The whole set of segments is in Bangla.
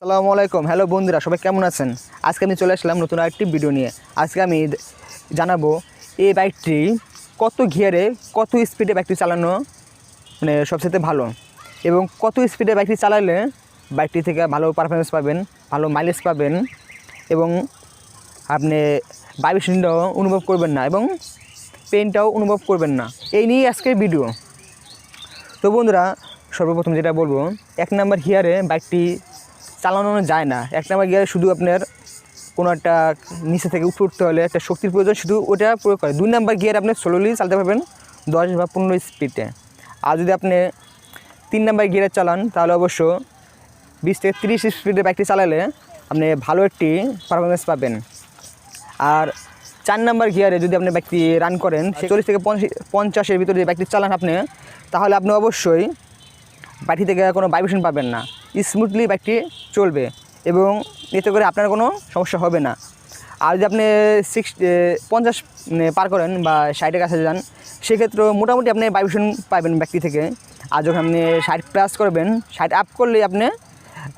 আসসালামু আলাইকুম। হ্যালো বন্ধুরা, সবাই কেমন আছেন? আজকে আমি চলে আসলাম নতুন আরেকটি ভিডিও নিয়ে। আজকে আমি জানাবো এই বাইকটি কত গিয়ারে কত স্পিডে বাইকটি চালানো সবচেয়ে ভালো, এবং কত স্পিডে বাইকটি চালালে বাইকটি থেকে ভালো পারফরমেন্স পাবেন, ভালো মাইলেজ পাবেন, এবং আপনি ভাইব্রেশনটাও অনুভব করবেন না এবং পেইনটাও অনুভব করবেন না। এই নিয়েই আজকের ভিডিও। তো বন্ধুরা, সর্বপ্রথম যেটা বলবো, 1 নাম্বার গিয়ারে বাইকটি চালানো যায় না। 1 নাম্বার গিয়ারে শুধু আপনার কোনো একটা নিচে থেকে উপরে উঠতে হলে একটা শক্তির প্রয়োজন, শুধু ওটা প্রয়োগ করে। 2 নাম্বার গিয়ারে আপনি স্লোলি চালাতে পারবেন 10 বা 15 স্পিডে। আর যদি আপনি 3 নাম্বার গিয়ারে চালান তাহলে অবশ্য 20 থেকে 30 স্পিডে বাইকটি চালালে আপনি ভালো একটি পারফরমেন্স পাবেন। আর 4 নাম্বার গিয়ারে যদি আপনি বাইকটি রান করেন 40 থেকে 50-এর ভিতরে যদি বাইকটি চালান আপনি, তাহলে আপনি অবশ্যই বাইকটি থেকে কোনো ভাইব্রেশন পাবেন না, স্মুথলি বাইকটি চলবে এবং এতে করে আপনার কোনো সমস্যা হবে না। আর যদি আপনি 50 পার করেন বা 60-এর কাছে যান, সেক্ষেত্রেও মোটামুটি আপনি ভাইব্রেশন পাবেন বাইকটি থেকে। আর যখন আপনি 60 প্লাস করবেন, 60 আপ করলেই আপনি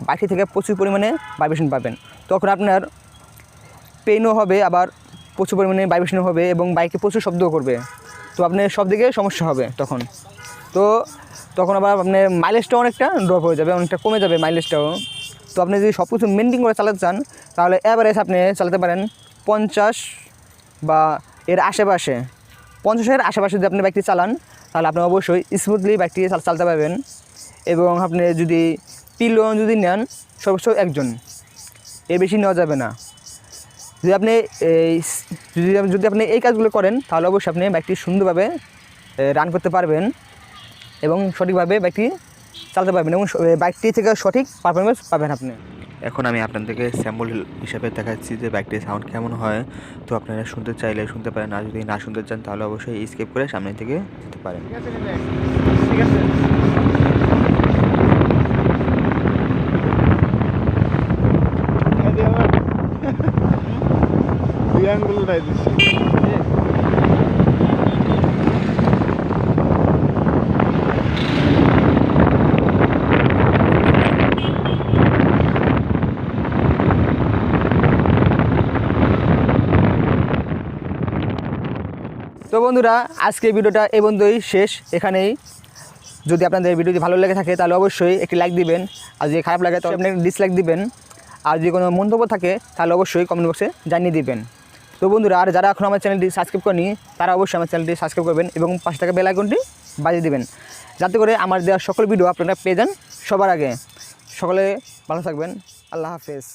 বাইকটি থেকে প্রচুর পরিমাণে ভাইব্রেশন পাবেন। তখন আপনার পেইনও হবে, আবার প্রচুর পরিমাণে ভাইব্রেশনও হবে এবং বাইকে প্রচুর শব্দও করবে। তো আপনার সব দিকে সমস্যা হবে তখন আবার আপনার মাইলেজটাও অনেকটা ড্রপ হয়ে যাবে, অনেকটা কমে যাবে মাইলেজটাও। তো আপনি যদি সব কিছু মেনটেন করে চালাতে চান, তাহলে অ্যাভারেজ আপনি চালাতে পারেন 50 বা এর আশেপাশে। 50-এর আশেপাশে যদি আপনি বাইকটি চালান, তাহলে আপনি অবশ্যই স্মুথলি বাইকটি চালাতে পারবেন। এবং আপনি যদি পিলো যদি নেন, সর্বোচ্চ 1 জন, এর বেশি নেওয়া যাবে না। যদি আপনি এই কাজগুলো করেন, তাহলে অবশ্যই আপনি বাইকটি সুন্দরভাবে রান করতে পারবেন এবং সঠিকভাবে বাইকটি চালাতে পারবেন এবং বাইকটি থেকে সঠিক পারফরমেন্স পাবেন আপনি। এখন আমি আপনাদেরকে স্যাম্পল হিসাবে দেখাচ্ছি যে বাইকটির সাউন্ড কেমন হয়। তো আপনারা শুনতে চাইলে শুনতে পারেন, আর যদি না শুনতে চান তাহলে অবশ্যই স্কিপ করে সামনে থেকে যেতে পারেন। ঠিক আছে। তো বন্ধুরা, আজকে ভিডিওটা এই পর্যন্তই শেষ। এখানেই যদি আপনাদের ভিডিওটি ভালো লেগে থাকে তাহলে অবশ্যই একটি লাইক দিবেন, আর যদি খারাপ লাগে তাহলে আপনি ডিসলাইক দিবেন। আর যদি কোনো মন্তব্য থাকে তাহলে অবশ্যই কমেন্ট বক্সে জানিয়ে দিবেন। তো বন্ধুরা, আর যারা এখন আমার চ্যানেলটি সাবস্ক্রাইব করেনি তারা অবশ্যই আমার চ্যানেলটি সাবস্ক্রাইব করবেন এবং পাশে থাকা বেল আইকনটি বাজিয়ে দিবেন, যাতে করে আমার দেওয়া সকল ভিডিও আপনারা পেয়ে যান সবার আগে। সকলে ভালো থাকবেন। আল্লাহ হাফেজ।